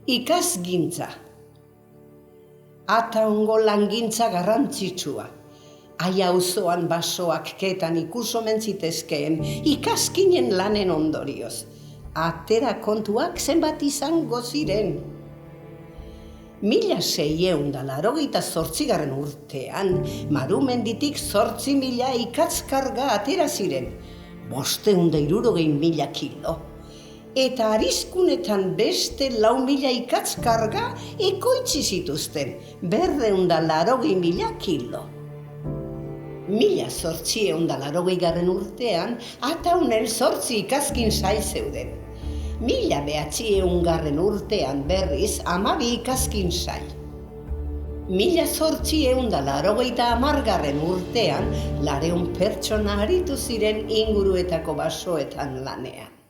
Ikasgintza. Ata ongo langintza garrantzitsua. Aia auzoan basoak ketan ikusomen zitezkeen ikaskinen lanen ondorioz. Atera kontuak zenbat izango ziren. 1688 urtean, Marumenditik 8.000 ikatzkarga atera ziren, 560.000 kilo. Eta Arizkunetan beste 4.000 ikatzkarga ekoitzi zituzten, 280.000 kilo. 1880 urtean, Ataunen 8 ikazkin sail zeuden. 1900 urtean berriz 12 ikazkin sail. 1880 urtean 200 pertsona aritu ziren inguruetako basoetan lanean.